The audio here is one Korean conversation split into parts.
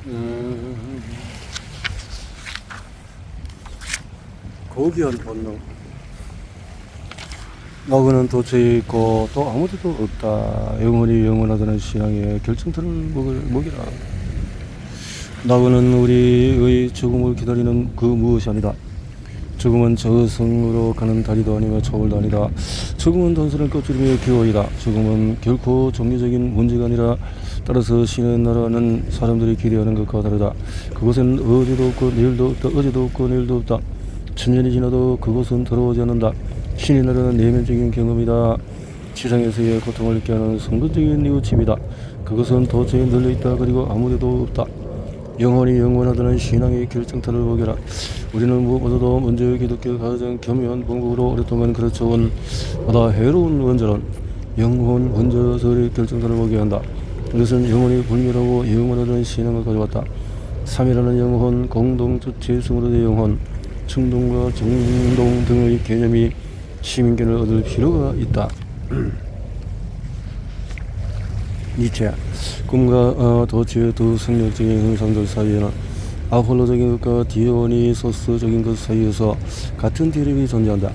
음, 고귀한 본능. 나그는 도처에 있고 또 아무데도 없다. 영원히 영원하다는 신앙의 결정타를 먹이라. 나그는 우리의 죽음을 기다리는 그 무엇이 아니다. 죽음은 저승으로 가는 다리도 아니며 저울도 아니다. 죽음은 단순한 껍질이며 기호이다. 죽음은 결코 종교적인 문제가 아니라 따라서 신의 나라는 사람들이 기대하는 것과 다르다. 그곳엔 어제도 없고 내일도 없다. 어제도 없고 내일도 없다. 천년이 지나도 그곳은 돌아오지 않는다. 신의 나라는 내면적인 경험이다. 지상에서의 고통을 느끼게 하는 성근적인 뉘우침이다. 그것은 도처에 널려있다. 그리고 아무데도 없다. 영원히 영원하다는 신앙의 결정타를 보게라. 우리는 무엇보다도 먼저 기독교 가장 겸허한 본국으로 오랫동안 그르쳐온 보다 해로운 원자론 영혼 원자설의 결정타를 보게 한다. 이것은 영원히 불멸하고 영원하다는 신앙을 가져왔다. 삼이라는 영혼, 공동주체 승으로의 영혼, 충동과 정동 등의 개념이 시민권을 얻을 필요가 있다. 니체, 꿈과 도처의 두 생략적인 형상들 사이에는 아폴로적인 것과 디오니소스적인 것 사이에서 같은 대립이 존재한다.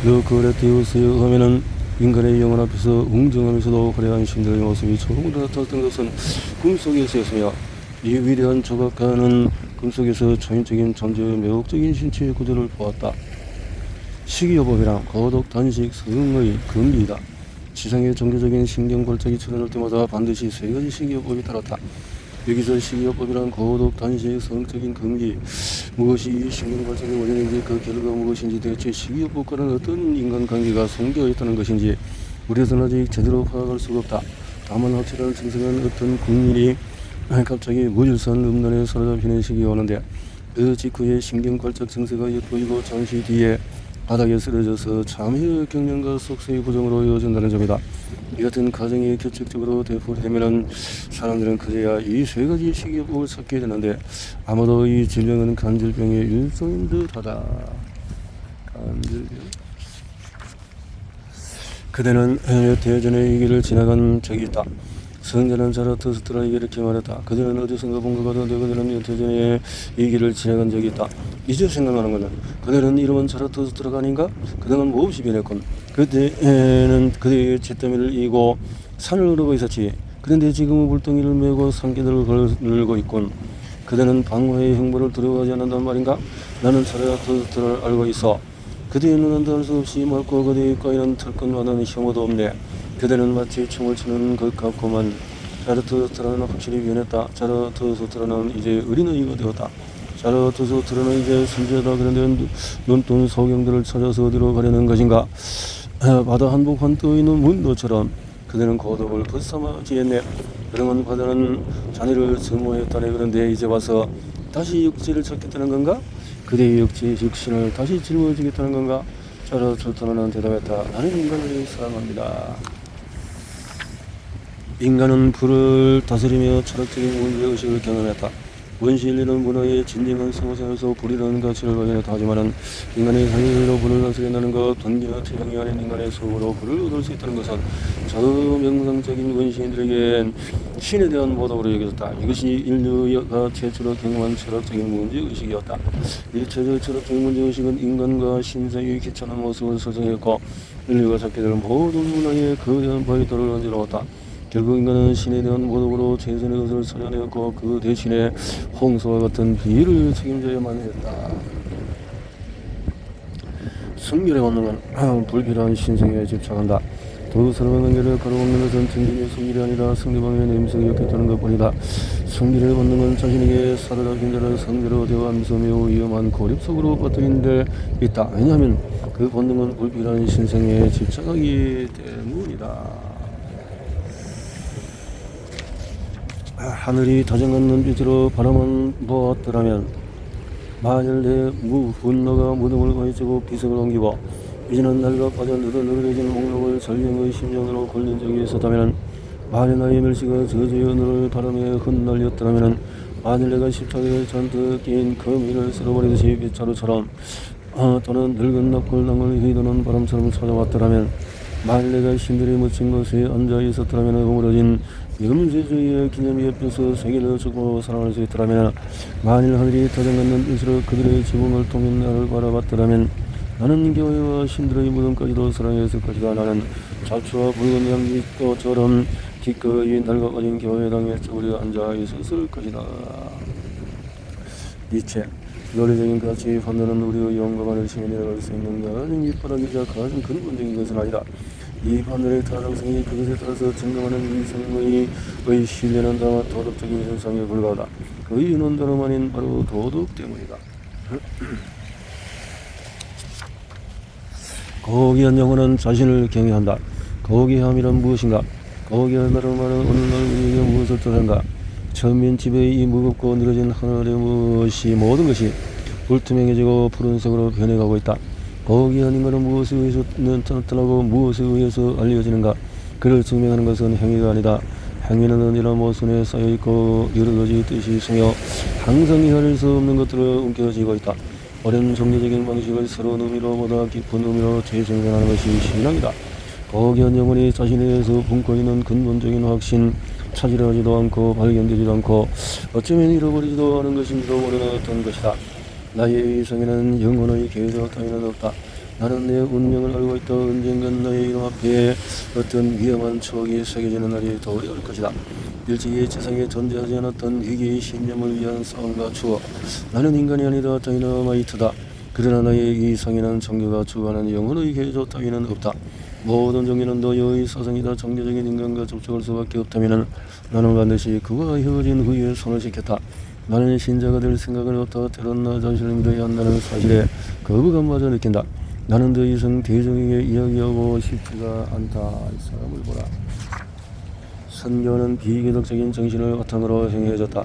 그레티우스에 의하면은 인간의 영혼 앞에서 웅장하면서도 화려한 신들의 모습이 처음으로 나타났던 것은 꿈속에서였으며, 이 위대한 조각가는 꿈속에서 초인적인 존재의 매혹적인 신체의 구조를 보았다. 식이요법이란 고독 단식 성의 금기이다. 지상의 종교적인 신경골짜기 출현할 때마다 반드시 세 가지 식이요법이 따랐다. 여기서 식이요법이란 고독 단식 성적인 금기, 무엇이 이 신경골짜기의 원인인지 그 결과가 무엇인지 대체 식이요법과는 어떤 인간관계가 생겨 있다는 것인지 우리는 아직 제대로 파악할 수가 없다. 다만 확실한 증상은 어떤 국민이 갑자기 무질서한 음란에 사로잡히는 시기가 오는데 그 직후에 신경골적 증세가 엿보이고 잠시 뒤에 바닥에 쓰러져서 잠의 경련과 속세의 부정으로 이어진다는 점이다. 이 같은 가정이 규칙적으로 되풀이되면 사람들은 그제야 이 세 가지 식이요법을 찾게 되는데 아마도 이 질병은 간질병의 일종인 듯하다. 간질병. 그대는 몇 해 전에 이 길을 지나간 적이 있다. 성자는 자라투스트라에게 이렇게 말했다. 그들은 어디선가 본 것 같은데 그들은 몇 해 전에 이 길을 지나간 적이 있다. 이제 생각나는 것은 그들은 이름은 자라투스트라가 아닌가? 그들은 몹시 변했군. 그때는 그들의 잿더미를 이고 산을 오르고 있었지. 그런데 지금은 물동이를 메고 산길을 걸고 있군. 그들은 방화의 형벌을 두려워하지 않는단 말인가? 나는 자라투스트라를 알고 있어. 그대의 눈은 닿을 수 없이 맑고 그대의 입가에는 털끝만한 혐오도 없네. 그대는 마치 춤을 추는 것 같구만. 자라투스트라는 확실히 변했다. 자라투스트라는 이제 어린아이가 되었다. 자라투스트라는 이제 순재다. 그런데 눈뜬 소경들을 찾아서 어디로 가려는 것인가? 바다 한복 떠 있는 문도처럼 그대는 고독을 벗삼아지겠네. 그러면 바다는 자네를 증오했다네. 그런데 이제 와서 다시 육지를 찾겠다는 건가? 그대의 육지 육신을 다시 짊어지겠다는 건가? 자라투스트라는 대답했다. 나는 인간을 사랑합니다. 인간은 불을 다스리며 철학적인 문제의식을 경험했다. 원시인류는 문화의 진정한 성호생에서 불이라는 가치를 발견했다. 하지만 인간의 자유로 불을 다스린다는 것, 돈기와 태양이 아닌 인간의 소으로 불을 얻을 수 있다는 것은 저명상적인 원시인들에겐 신에 대한 모독으로 여겨졌다. 이것이 인류가 최초로 경험한 철학적인 문제의식이었다. 이 철학적인 문제의식은 인간과 신성의 귀천한 모습을 설정했고 인류가 찾게 될 모든 문화의 거대한 바위돌을 얹어놓았다. 결국 인간은 신에 대한 모독으로 최선의 것을 찾아내었고 그 대신에 홍수와 같은 비를 책임져야만 했다. 승결의 본능은 불필요한 신성에 집착한다. 두 사람의 관계를 가로막는 것은 정신의 승결이 아니라 상대방의 냄새였겠다는 것뿐이다. 승결의 본능은 자신에게 사로잡힌 자를 상대로 대화하면서 매우 위험한 고립 속으로 빠뜨린 데 있다. 왜냐하면 그 본능은 불필요한 신성에 집착하기 때문이다. 하늘이 다정한 눈빛으로 바라만 보았더라면 만일 내 분노가 무덤을 가해지고 비석을 옮기고 이제는 날과 빠져 느릿느릿해진 목록을 전령의 심령으로 걸린 적이 있었다면 만일 나의 멸시가 저주의 눈을 바람에 흩날렸더라면 만일 내가 십자가에 잔뜩 낀 거미를 쓸어버리듯이 빗자루처럼 또는 늙은 납골당을 휘두는 바람처럼 찾아왔더라면 만일 내가 신들이 묻힌 곳에 앉아 있었더라면 허물어진 염세주의 기념 옆에서 세계를 주고 사랑할 수 있더라면 만일 하늘이 타장받는 뜻으로 그들의 지붕을 통해 나를 바라봤더라면 나는 교회와 신들의 무덤까지도 사랑했을 것이다. 나는 잡초와 붉은 양빛꽃처럼 기꺼이 낡아버린 교회 당에 쭈그려 앉아 있었을 것이다. 니체. 논리적인 가치 판단은 우리의 영감을 심히 내려갈 수 있는 가장 이바람이자 가장 근본적인 것은 아니다. 이 판단의 타당성이 그것에 따라서 증명하는 이성의 신뢰는 다만 도덕적인 현상에 불과하다. 그 이유는 다름 아닌 바로 도덕 때문이다. 거기한 영혼은 자신을 경외한다. 거기함이란 무엇인가? 거기한다는 말은 오늘날 우리에게 무엇을 뜻한가? 천민집의 이 무겁고 늘어진 하늘의 모든 것이 불투명해지고 푸른색으로 변해가고 있다. 거기한 인간은 무엇에 의해서 나타나고 무엇에 의해서 알려지는가? 그를 증명하는 것은 행위가 아니다. 행위는 이런 모순에 쌓여있고 여러 가지 뜻이 있으며 항상 이해할 수 없는 것들로 움켜쥐고 있다. 어려운 종교적인 방식을 새로운 의미로 보다 깊은 의미로 재생산하는 것이 신앙이다. 거기한 영혼이 자신에 대해서 품고 있는 근본적인 확신, 찾으려 하지도 않고 발견되지도 않고 어쩌면 잃어버리지도 않은 것인지도 모르는 어떤 것이다. 나의 이성에는 영혼의 계조 따위는 없다. 나는 내 운명을 알고 있다. 언젠간 나의 이름 앞에 어떤 위험한 추억이 새겨지는 날이 더 올 것이다. 일찍이 세상에 존재하지 않았던 위기의 신념을 위한 싸움과 추억. 나는 인간이 아니다. 다이너마이트다. 그러나 나의 이성에는 종교가 주관하는 영혼의 계조 따위는 없다. 모든 종교는 너의 사상이다. 종교적인 인간과 접촉할 수밖에 없다면 나는 반드시 그와 헤어진 후에 손을 씻겠다. 나는 신자가 될 생각은 없다. 때론 나 자신을 믿어야 한다는 사실에 거부감마저 느낀다. 나는 더 이상 대중에게 이야기하고 싶지가 않다. 이 사람을 보라. 선교는 비기독적인 정신을 바탕으로 행해졌다.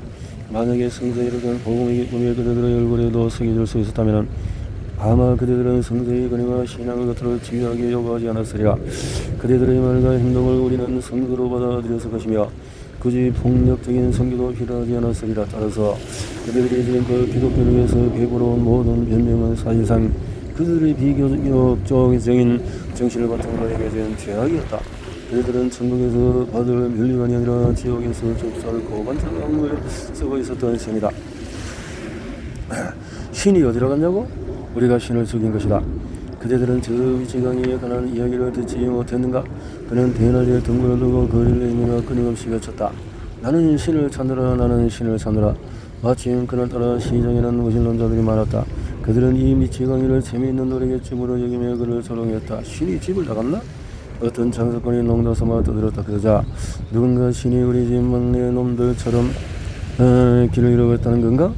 만약에 성서에 이르던 복음의 기쁨이 그들의 얼굴에도 새겨질 수 있었다면 아마 그대들은 성서의 권위와 신앙의 것들을 집요하게 요구하지 않았으리라. 그대들의 말과 행동을 우리는 성서로 받아들였을 것이며 굳이 폭력적인 선교도 필요하지 않았으리라. 따라서 그들이 지금껏 기독교를 위해서 베풀어온 모든 변명은 사실상 그들의 비교적인 정신을 바탕으로 행해진 죄악이었다. 그들은 천국에서 받을 면류관이 아니라 지옥에서 접수할 고관절 악물을 쓰고 있었던 셈이다. 신이 어디로 갔냐고? 우리가 신을 죽인 것이다. 그대들은 저 위치강의에 관한 이야기를 듣지 못했는가? 그는 대낮에 등불을 두고 거리를 내밀어 끊임없이 외쳤다. 나는 신을 찾느라. 나는 신을 찾느라. 마침 그날따라 시장에는 무신론자들이 많았다. 그들은 이 미치광이를 재미있는 노래겠춤으로 여기며 그를 조롱했다. 신이 집을 나갔나? 어떤 장사꾼이 농담삼아 떠들었다. 그러자 누군가 신이 우리 집 막내 놈들처럼 길을 잃어갔다는 건가?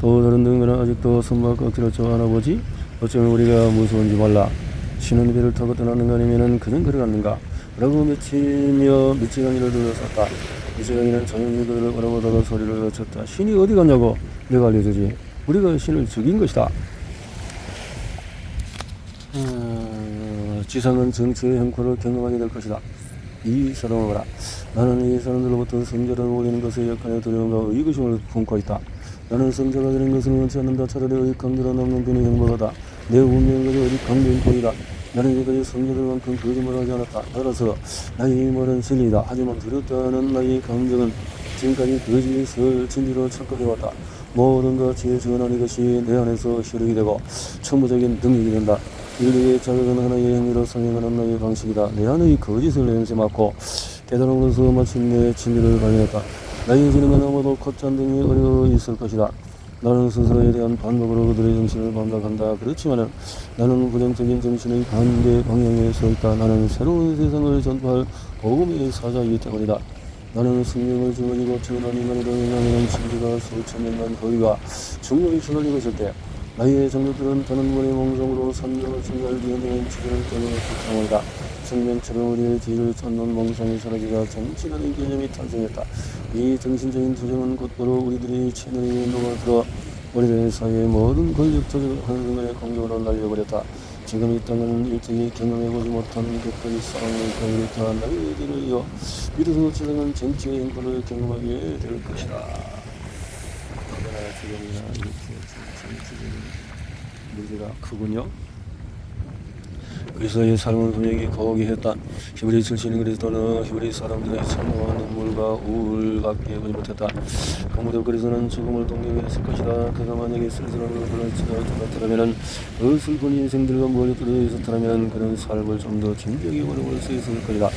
또 다른 누군가는 아직도 손발 꺾기를 좋아하나 보지? 어쩌면 우리가 무서운지 몰라. 신은 배를 타고 떠나는가 아니면 그는 걸어갔는가? 라고 미치며 미치광이를 들었었다. 미치광이는 조용히 그들을 바라보다가 소리를 외쳤다. 신이 어디 갔냐고? 내가 알려주지. 우리가 신을 죽인 것이다. 지상은 정치의 형벌을 경험하게 될 것이다. 이 사람을 봐라. 나는 이 사람들로부터 성자를 올리는 것에 약간의 두려움과 의구심을 품고 있다. 나는 성자가 되는 것을 원치 않는다. 차라리 의강대로 남는 편이 행복하다. 내 운명은 그저 의강된 꼴이다. 나는 지금까지 성자들만큼 거짓말을 하지 않았다. 따라서 나의 말은 진리이다. 하지만 두렵다는 나의 감정은 지금까지 거짓을 진리로 착각해왔다. 모든 가치의 전환 이것이 내 안에서 실력이 되고 천부적인 능력이 된다. 인류의 자극은 하나의 행위로 성행하는 나의 방식이다. 내 안의 거짓을 냄새 맡고 깨달음으로써 마침내 진리를 발견했다. 나의 지능은 아마도 콧잔등이 어려 있을 것이다. 나는 스스로에 대한 반복으로 그들의 정신을 반박한다. 그렇지만 나는 부정적인 정신의 반대 방향에 서 있다. 나는 새로운 세상을 전파할 복음의 사자이기 때문이다. 나는 생명을 짊어지고 태어난 인간으로 인하면 진리가 수천 년간 거위가 중력이 휘날리고 있을 때 나의 정력들은 다른 분의 몽성으로 산명을 증가할 위험한 지혜를 깨우는 극성이다. 생명처럼 우리의 뒤를 쫓는 몽성이 사라지자 정치라는 개념이 탄생했다. 이 정신적인 투쟁은 곧바로 우리들의 채널에 녹아들어 우리들의 사회의 모든 권력적 한순간의 공격으로 날려버렸다. 지금 이 땅은 일찍이 경험해보지 못한 격돌의 싸움을 벌였다. 너희들을 이어 믿어서 지상은 정치의 행보를 경험하게 될 것이다. 지금이나 이렇게 정치적인 문제가 크군요. 그리스도의 삶은 분명히 거기했다. 히브리 출신인 그리스도는 히브리 사람들의 참혹한 눈물과 우울을 갖게 보지 못했다. 그 무렵 그리스도는 죽음을 동경했을 것이다. 그가 만약에 쓸쓸한 것을 지나쳤다면 그 슬픈 인생들과 멀리 떨어져 있었다면 그는 삶을 좀 더 진지하게 바라볼 수 있을 것이다.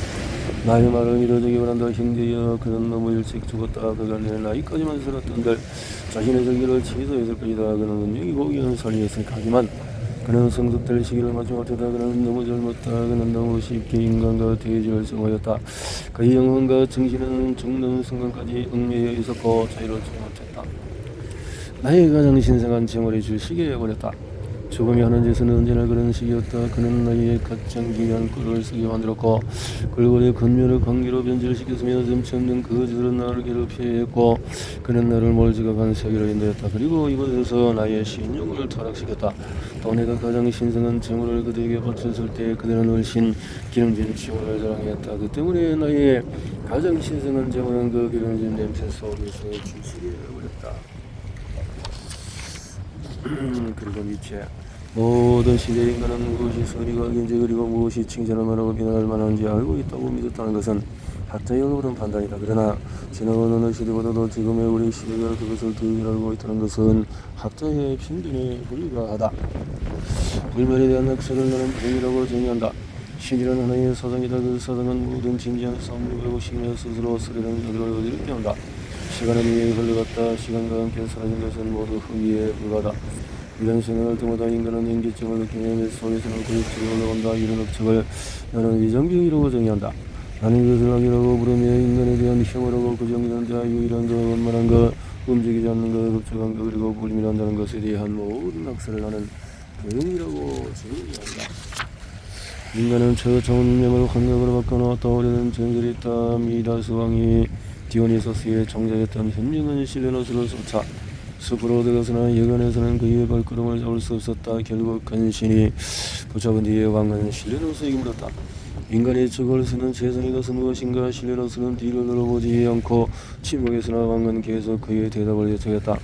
나의 말을 이루어지기 원한다. 형제여, 그는 너무 일찍 죽었다. 그가 내 나이까지만 살았던들 자신의 절기를 취소했을 것이다. 그는 분명히 고귀한 살이었으니까. 하지만 그는 성숙될 시기를 맞지 못했다. 그는 너무 젊었다. 그는 너무 쉽게 인간과 대지를 정하였다. 그의 영혼과 정신은 죽는 순간까지 얽매여 있었고 자유롭지 못했다. 나의 가장 신성한 재물이 주시게 해버렸다. 죽음이 하는 짓은 언제나 그런 식이었다. 그는 나의 가장 기이한 꿀을 쓰게 만들었고 골고루 근면을 관계로 변질시켰으며 점치 없는 거짓으로 나를 괴롭히려 했고 그는 나를 몰지각한 세계로 인도했다. 그리고 이곳에서 나의 신용을 타락시켰다. 또 내가 가장 신성한 재물을 그들에게 바쳤을 때 그들은 훨씬 기름진 지원을 자랑했다. 그 때문에 나의 가장 신성한 재물은 그 기름진 냄새 속에서 주시게 해버렸다. 그리고 니체 모든 시대의 인간은 무엇이 선이고 악인지 그리고 무엇이 칭찬할 만하고 비난할 만한지 알고 있다고 믿었다는 것은 학자의 옳은 판단이다. 그러나 지나온 어느 시대보다도 지금의 우리 시대가 그것을 더 알고 있다는 것은 학자의 편견에 불과하다. 불멸에 대한 학설을 나는 병이라고 정의한다. 신이란 하나의 사상이다. 그 사상은 모든 진지한 싸움을 배우시며 스스로 쓰려는 자들을 어디롭게 한다. 시간은 이미 흘러갔다. 시간과 함께 사라진 것은 모두 후기에 불과하다. 이런 생각할 때마다 인간은 인기증을 느끼며 내 속에서는 고집증이 올라온다. 이런 업적을 나는 위정병이라고 정의한다. 나는 이것을 악이라고 부르며 인간에 대한 혐오라고 규정하는 자, 유일한 것, 원만한 것, 움직이지 않는 것, 급적한 것, 그리고 불밀한다는 것에 대한 모든 학설을 나는 병이라고 정의한다. 인간은 처음 운명을 환각으로 바꿔놓았다. 오래된 전설이 있다. 미다스 왕이 디오니소스의 정자였던 현명한 실레노스를 쫓아 숲으로 들어가서나 여간에서는 그의 발걸음을 잡을 수 없었다. 결국 간신히 붙잡은 뒤에 왕은 실레노스에게 물었다. 인간이 적을 쓰는 재성이 것은 무엇인가? 실레노스는 뒤를 돌아보지 않고 침묵했으나 왕은 계속 그의 대답을 요청했다.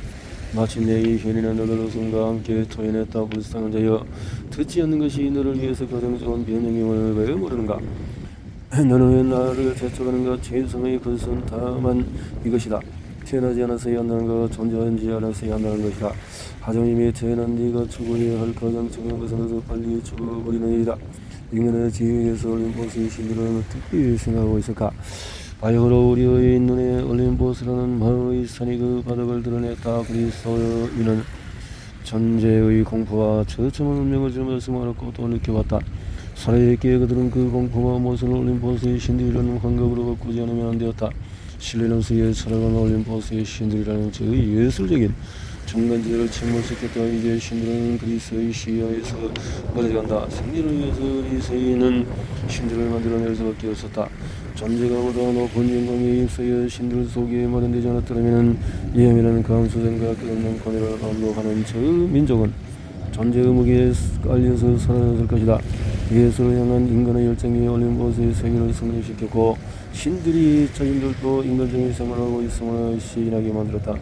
마침내 이 현인은 너를 웃음과 함께 토해냈다. 불쌍한 자여, 듣지 않는 것이 너를 위해서 가장 좋은 변형임을 왜 모르는가? 너는 왜 나를 재촉하는가? 죄성의 것은 다만 이것이다. 태어나지 않았어야 한다는 것, 존재하지 않았어야 한다는 것이다. 하정님이 태어난 네가 죽어야 할 가장 중요한 것은 어서 빨리 죽어버리는 일이다. 인간의 지혜에서 올림포스의 신들은 어떻게 생각하고 있을까? 바야흐로 우리의 눈에 올림포스라는 마의 산이 그 바닥을 드러냈다. 그리스도인은 존재의 공포와 처참한 운명을 젊어서 알았고 또 느껴봤다. 살아있기에 그들은 그 공포와 모순을 올림포스의 신들이라는 환각으로 바꾸지 않으면 안 되었다. 실레노스의 살아가는 올림포스의 신들이라는 저 예술적인 중간지대를 침몰시켰다. 이제 신들은 그리스의 시야에서 멀어져간다. 승리를 위해서 그리스인은 신들을 만들어낼 수밖에 없었다. 존재가 보다 높은 영광에 입서여 신들 속에 마련되지 않았더라면 예민한 감수생과 끝없는 권위를 감독하는 저 민족은 존재의 무게에 깔려서 사라졌을 것이다. 예수를 향한 인간의 열정이 올림포스의 세계를 승리시켰고 신들이 자신들도 인간적인 생활을 하고 있음을 시인하게 만들었다.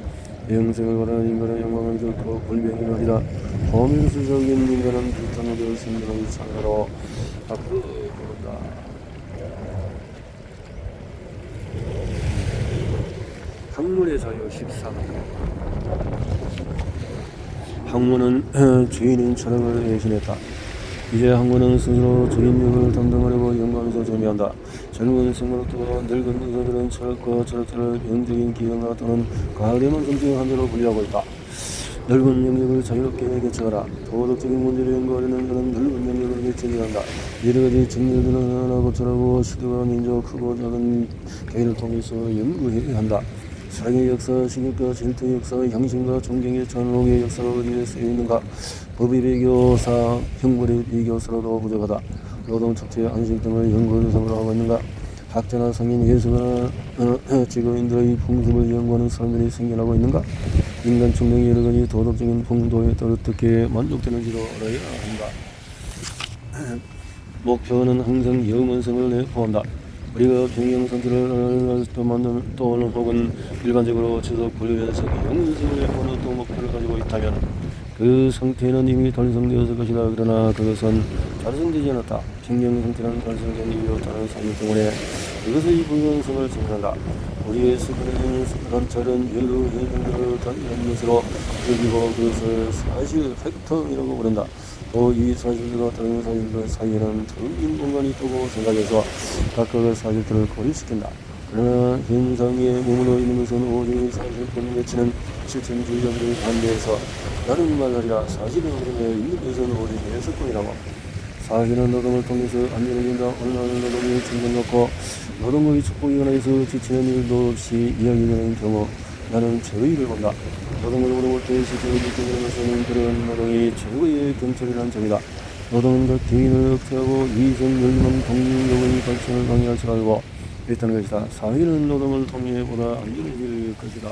영생을 바라는 인간의 영광은 결코 불변이 아니다. 범인수적인 인간은 불탄하게 생명의 창으로 앞으로 부른다. 학문의 자유 13. 학문은 주인인 철학을 대신했다. 이제 학문은 스스로 주인력을 담당하려고 연구하면서 존재한다. 젊은 생물학도 늙은 의사들은 철학과 철학자를 병적인 기형아 또는 과학에만 섬뜩한 대로 분리하고 있다. 넓은 영역을 자유롭게 개척하라. 도덕적인 문제를 연구하려는 그는 넓은 영역을 개척해야 한다. 여러가지 정렬들을 하나하나 고찰하고 시대와 민족 크고 작은 계기를 통해서 연구해야 한다. 사랑의 역사, 신격과 질투의 역사, 양심과 존경의 전록의 역사가 어디에 쓰여 있는가? 법의 비교사, 형벌의 비교사로도 부족하다. 노동, 축제, 안식 등을 연구 대상으로 하고 있는가? 학자나 성인, 예술가나 지구인들의 풍습을 연구하는 사람들이 생겨나고 있는가? 인간 충동이 여러 가지 도덕적인 풍도에 따라 어떻게 만족되는지도 알아야 한다. 목표는 항상 영원성을 내포한다. 우리가 평행선들을 또는 혹은 일반적으로 지속 불변성 영원성을 내포하는 또 목표를 가지고 있다면 그 그 상태는 이미 달성되었을 것이다. 그러나 그것은 달성되지 않았다. 평경 상태는 달성된 이유로 다른 사유 때문에 그것의 불가능성을 증명한다. 우리의 습관은 관찰은 여러 현상들을 단위한 것으로 여기고 그것을 사실 팩터이라고 부른다. 또 이 사실들과 다른 사실들 사이에는 텅빈 공간이 있다고 생각해서 각각의 사실들을 고립시킨다. 그러나 현상에 머물러 있는 것은 오직 사실뿐 외치는 실천주의자들에 반대해서 나는 말하리라. 사실은 흐름에 있는 것은 오직 해석뿐이라고. 사실은 노동을 통해서 안전을 준다. 어느 날 노동이 증명받고 노동의 축복이 하나에서 지치는 일도 없이 이야기되는 경우 나는 죄의를 본다. 노동을 물어볼 때 실제로 느끼는 것은 그런 노동이 최고의 경찰이라는 점이다. 노동은 각 개인을 억제하고 이성 열망 독립력의 발전을 방해할 줄 알고 있다는 것이다. 사회는 노동을 통해 보다 안전해질 것이다.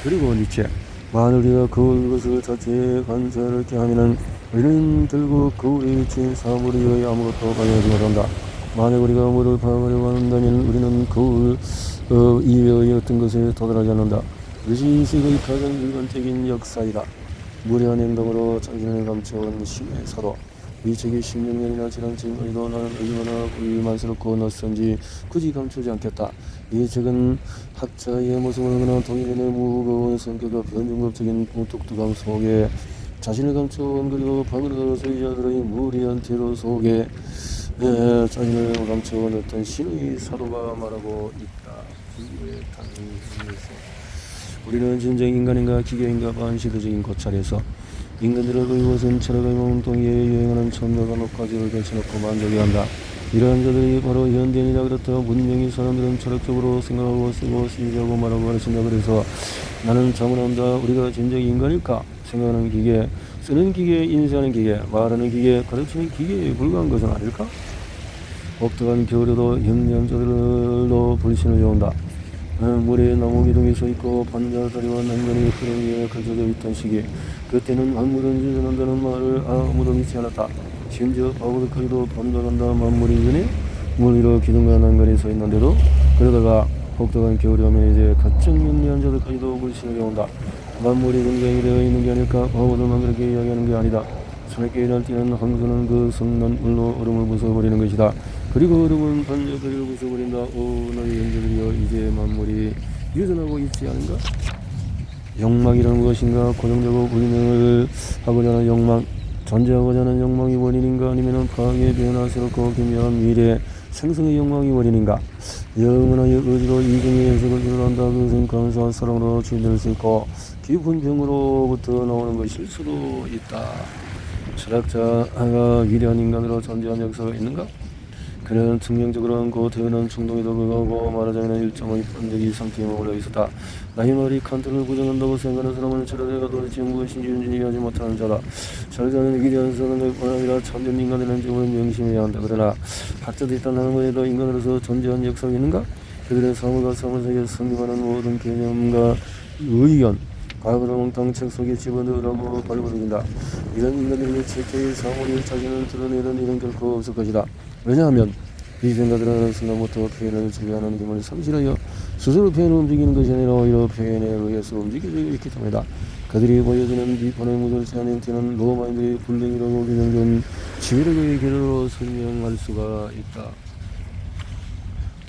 그리고 니체, 만일 우리가 그것을 자체에 관찰을 하면은 우리는 결국 그에 미친 사물에 의해 아무것도 발견하지 못한다. 만약 우리가 물을 파악하려고 한다면 우리는 그 이외의 어떤 것에 도달하지 않는다. 그것이 세계의 가장 일반적인 역사이다. 무례한 행동으로 자신을 감춰온 신의 사도. 이 책이 16년이나 지난 지금까지도 나는 얼마나 불만스럽고 낯선지 굳이 감추지 않겠다. 이 책은 학자의 모습을 하거나 동일인의 무거운 성격과 변증법적인 무뚝뚝함 속에 자신을 감춰온 그리고 바그르 소유자들의 무리한 테러 속에 자신을 감춰온 어떤 신의 사도가 말하고 있다. 불교의 단위에서 우리는 진정 인간인가 기계인가 반시대적인 고찰에서 인간들을 그리고선 철학의 몸뚱이에 유행하는 천명과 녹화지를 걸쳐놓고 만족해한다. 이러한 자들이 바로 현대인이라. 그렇다. 문명의 사람들은 철학적으로 생각하고 쓰고 시비하고 말하고 가르친다. 그래서 나는 자문한다. 우리가 진정 인간일까? 생각하는 기계, 쓰는 기계, 인쇄하는 기계, 말하는 기계, 가르치는 기계에 불과한 것은 아닐까? 혹독한 겨울에도 영양자들로 불신을 해온다. 물에 나무 기둥이 서있고 반자다리와 난간이 흐름 위에 걸쳐져 있던 시기, 그때는 만물은 유전한다는 말을 아무도 믿지 않았다. 심지어 바보들까지도 반발한다. 만물이 전에 물 위로 기둥과 난간이 서 있는데도. 그러다가 혹독한 겨울이 오면 이제 가짜 명리한 자들까지도 불신을 해온다. 만물이 등장이 되어 있는 게 아닐까? 바보들만 그렇게 이야기하는 게 아니다. 새끼 일할 때는 황소는 그 성난 물로 얼음을 부숴버리는 것이다. 그리고 얼음은 반자다리를 부숴버린다. 오 너희 형제들이여, 이제 만물이 유전하고 있지 않은가? 욕망이란 무엇인가? 고정되고 불명을 하고자 하는 욕망, 존재하고자 하는 욕망이 원인인가? 아니면 과학의 변화스럽고 기묘한 미래 생성의 욕망이 원인인가? 영원하여 의지로 이경의 해석을 이루한다. 그것은 감사와 사랑으로 주인될 수 있고 깊은 병으로부터 나오는 것일 수도 있다. 철학자가 위대한 인간으로 존재한 역사가 있는가? 그는 증명적으로는 그 태어난 충동에도 불구하고 말하자면 일정의 판적이 상태에 머물러 있었다. 나의 말이 칸트를 부정한다고 생각하는 사람은 철학자가 도대체 무엇인지 인지하지 못하는 자다. 철학자는 위대한 사람들뿐 아니라 참된 인간이라는 점을 명심해야 한다. 그러나 학자들이 있다는 것에도 인간으로서 존재한 역사가 있는가? 그들의 사물과 사물 사이에 성립하는 모든 개념과 의견, 과거를 몽땅 책 속에 집어넣으라고 발버둥인다. 이런 인간들이 최초의 사물이 자신을 드러내는 일은 결코 없을 것이다. 왜냐하면 이 생각들은 순간부터 표현을 지배하는 힘을 상실하여 스스로 표현을 움직이는 것이 아니라 오히려 표현에 의해서 움직여져 있기 때문이다. 그들이 보여주는 비판의 무절제한 형태는 로마인들의 불능이라고 규정된 지배력의 결과로 설명할 수가 있다.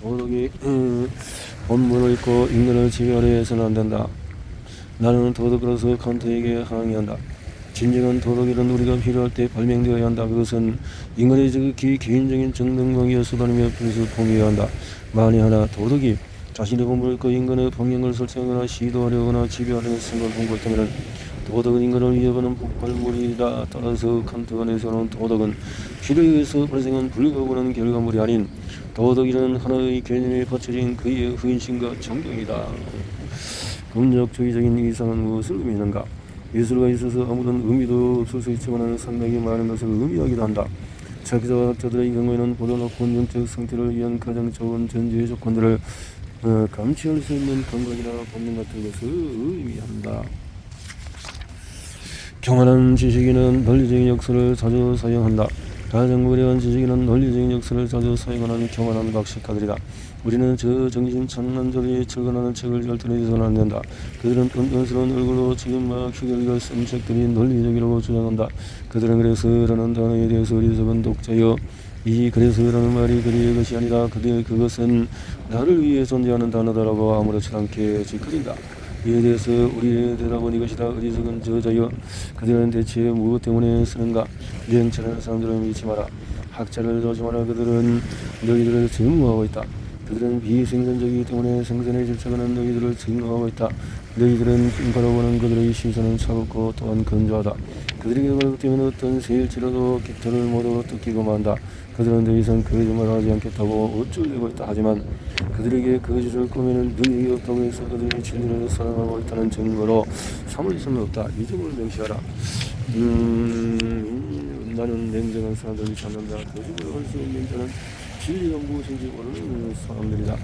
도덕이 본문을 읽고 인간을 지배하려 해서는 안 된다. 나는 도덕으로서 칸트에게 항의한다. 진정한 도덕이란 우리가 필요할 때 발명되어야 한다. 그것은 인간의 지극히 개인적인 정당방위에 쏟아내며 필수 통해야 한다. 만에 하나 도덕이 자신의 본분을 그 인간의 방향을 설정하거나 시도하려거나 지배하려는 생각을 본고 있다면 도덕은 인간을 위협하는 폭발물이다. 따라서 칸트가 내세우는 도덕은 필요에 의해서 발생한 불가분한 결과물이 아닌 도덕이라는 하나의 개념에 받쳐진 그의 헌신과 정경이다. 금력주의적인 이상은 무엇을 의미하는가? 예술가 있어서 아무런 의미도 없을 수 있지만 상당히 많은 것을 의미하기도 한다. 철학자와 학자들의 경우에는 보다 높은 영적 상태를 위한 가장 좋은 전제의 조건들을 감취할 수 있는 감각이나 본능 같은 것을 의미한다. 경활한 지식인은 논리적인 역사를 자주 사용한다. 가정부에 대한 지식이나 논리적인 역사를 자주 사용하는 교만한 박식가들이다. 우리는 저 정신 천만절이 철거하는 책을 절대로 잊어서는 안 된다. 그들은 뻔뻔스러운 얼굴로 지금 막 휴결과 쓴 책들이 논리적이라고 주장한다. 그들은 그래서라는 단어에 대해서 어리석은 독자여, 이 그래서라는 말이 그들의 것이 아니다. 그것은 나를 위해 존재하는 단어다라고 아무렇지 않게 짓거린다. 이에 대해서 우리의 대답은 이것이다. 어리석은 저자여, 그들은 대체 무엇 때문에 쓰는가? 유행처럼 사람들을 믿지 마라. 학자를 조심하라. 그들은 너희들을 증오하고 있다. 그들은 비생산적이기 때문에 생산에 집착하는 너희들을 증오하고 있다. 너희들은 바라보는 그들의 시선은 차갑고 또한 건조하다. 그들에게 발급되면 어떤 세일지라도 깃털을 모두 뜯기고 만다. 그들은 더 이상 거짓말하지 않겠다고 어쩌려고 했다. 하지만 그들에게 거짓을 꾸미는 능력이 없다고 해서 그들이 진리를 사랑하고 있다는 증거로 삼을 수는 없다. 이 점을 명시하라. 나는 냉정한 사람들을 찾는다. 거짓을 할 수 없는 자는 진리가 무엇인지 모르는 사람들이다.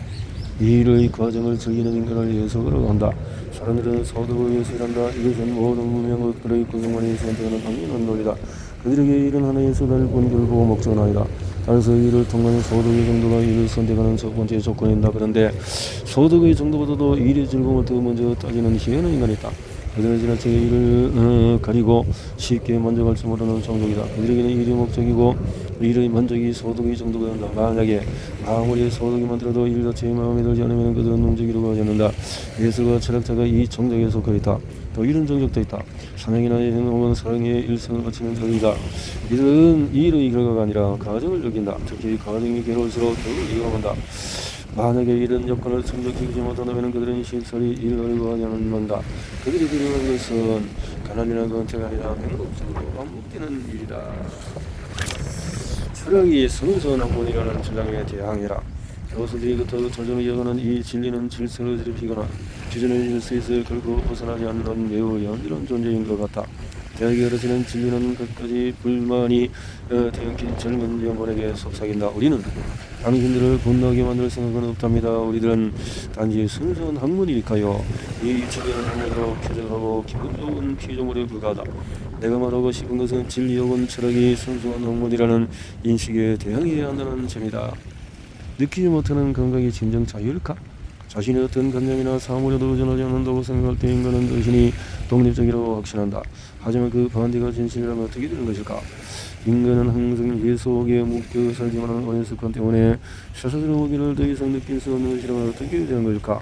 일의 과정을 즐기는 인간을 예속으로 한다. 사람들은 소득을 위해서 일한다. 이것은 모든 문명들의 구성원이 선택하는 당연한 논리다. 그들에게 일은 하나의 수단일 뿐 결국 목적은 아니다. 따라서 이를 통한 소득의 정도가 일을 선택하는 첫 번째 조건이다. 그런데 소득의 정도보다도 일의 즐거움을 더 먼저 따지는 희한한 인간이 있다. 그들은 지나치게 일을 가리고 쉽게 만족할 줄 모르는 종족이다. 그들에게는 일이 목적이고 일의 만족이 소득의 정도가 된다. 만약에 아무리 소득이 많더라도 일 자체에 마음에 들지 않으면 그들은 움직이려고 하지 않는다. 예수가 철학자가 이 종족에 속해 있다. 또 이런 종족도 있다. 사냥이나 행동은 사랑의 일생을 바치는 자들이다. 이들은 일의 결과가 아니라 과정을 여긴다. 특히 과정이 괴로울수록 더욱 이용한다. 만약에 이런 여건을 충족시키지 못한다면 그들은 실설이 일을 어려워하지 않는다. 그들이 필요한 것은 가난이나 권태가 아니라 행복적으로 반복되는 일이다. 철학이 성선 학문이라는 주장에 대항해라. 교수들이 그토록 절정을 이어가는 이 진리는 질서를 드립히거나 기존의 질서에서 결코 벗어나지 않는 매우 연결한 존재인 것 같다. 대학에 가르치는 진리는 끝까지 불만이 태연킨 젊은 영혼에게 속삭인다. 우리는 당신들을 분노하게 만들 생각은 없답니다. 우리들은 단지 순수한 학문이니까요. 이 주변은 학문으로 쾌적하고 기분 좋은 피조물에 불과하다. 내가 말하고 싶은 것은 진리 혹은 철학이 순수한 학문이라는 인식에 대항해야 한다는 점이다. 느끼지 못하는 감각이 진정 자유일까? 자신의 어떤 감정이나 사물에도 의존하지 않는다고 생각할 때 인간은 자신이 독립적이라고 확신한다. 하지만 그 반대가 진실이라면 어떻게 되는 것일까? 인간은 항상 예 속에 묶여 살지만 오랜 습관 때문에 스스로 무기를 더 이상 느낄 수 없는 것이라면 어떻게 되는 것일까?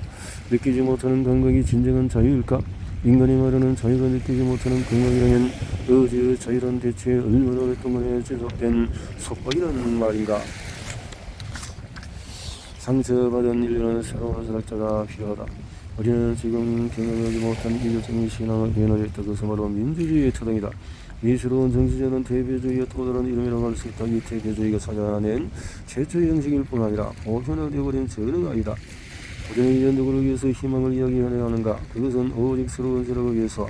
느끼지 못하는 감각이 진정한 자유일까? 인간이 말하는 자유가 느끼지 못하는 감각이라면 어제의 자유란 대체 얼마나 오랫동안 지속된 속박이라는 말인가? 상처받은 인류는 새로운 철학자가 필요하다. 우리는 지금 경험하지 못한 이교적인 신앙을 변화했다. 그것은 바로 민주주의의 초당이다. 이 새로운 정치제는 대배주의의 또 다른 이름이라고 할 수 있다. 이 대배주의가 찾아낸 최초의 형식일 뿐 아니라 보편화되어버린 전형이 아니다. 우리는 이런 누구를 위해서 희망을 이야기하려 하는가? 그것은 오직 새로운 철학을 위해서,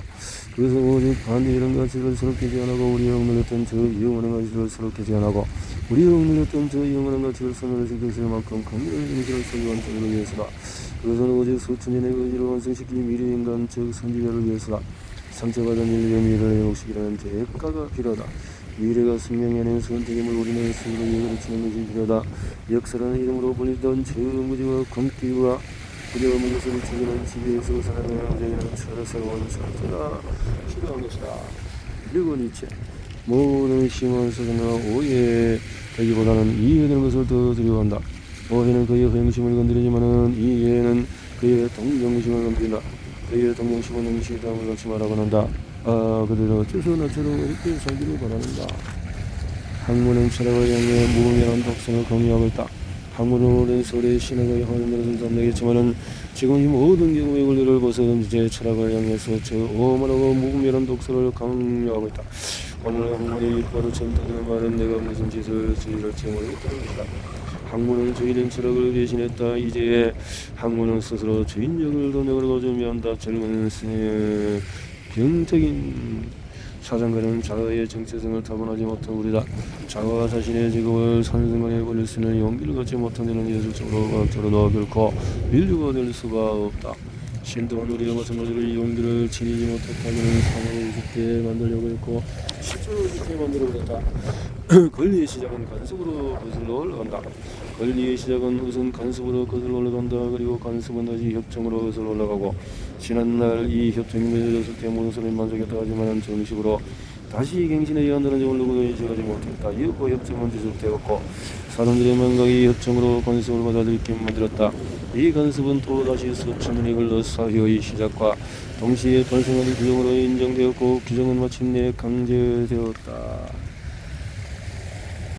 그것은 오직 반대 이런 가치를 새롭게 제안하고 우리의 억눌렸던 저 영원한 가치를 새롭게 제안하고 우리의 억눌렸던 저 영원한 가치를 소멸시킬 만큼 강렬한 정신을 소유한 자들을 위해서다. 그것은 오직 수천 년의 의지를 완성시킨 미래인간 즉 선지자를 위해서다. 상처받은 인류의 미래를 회복시키려는 대가가 필요하다. 미래가 생명이 아닌 선택임을 우리는 스스로 가르치는 것이 필요하다. 역사라는 이름으로 불리던 저 무지와 광기와 두려움의 것을 죽이는 지배에서 살아가는 자에게는 새로운 상태가 필요한 것이다. 그리고 니체 모든 심한 소리나 오해되기보다는 이해되는 것을 더 두려워한다. 오해는 그의 허영심을 건드리지만은 이해는 그의 동정심을 건드린다. 그의 동정심은 응시담을 갖지 말라고 한다. 그들은 어째서 나처럼 이렇게 살기를 바라는가. 학문은 철학을 향해 무의미한 독성을 공유하고 있다. 학문은 오랜 세월의 신학의 화면으로 담내겠지만은 지금 이 모든 경우의 권리를 벗어던지 철학을 향해서 저 오만하고 무분별한 독서를 강요하고 있다. 오늘 학문이 바로 전달하는 말은 내가 무슨 짓을 저질할지 모르겠다는 것이다. 학문은 주인인 철학을 대신했다. 이제 학문은 스스로 주인력을 동력으로 준비한다. 젊은 병적인 사상가는 자아의 정체성을 타고나지 못한 우리다. 자아가 자신의 직업을 사는 순간에 걸릴 수 있는 용기를 갖지 못한 데는 예술적으로 과학적으로 결코 인류가 될 수가 없다. 신도한 우리가 마찬가지로 이 용기를 지니지 못했다면 사망을 쉽게 만들려고 했고 실제로 쉽게 만들어버렸다. 권리의 시작은 간섭으로 거슬러 올라간다. 권리의 시작은 우선 간섭으로 거슬러 올라간다. 그리고 간섭은 다시 협정으로 거슬러 올라가고, 지난날 이 협정이 맺어졌을 때 모든 사람이 만족했다 하지만 정식으로 다시 갱신에 의한다는 점을 누구도 인식하지 못했다. 이윽고 협정은 지속되었고 사람들의 망각이 협정으로 간섭을 받아들이게 만들었다. 이 간섭은 또다시 수천년이 흘러 사회의 시작과 동시에 발생하는 규정으로 인정되었고 규정은 마침내 강제되었다.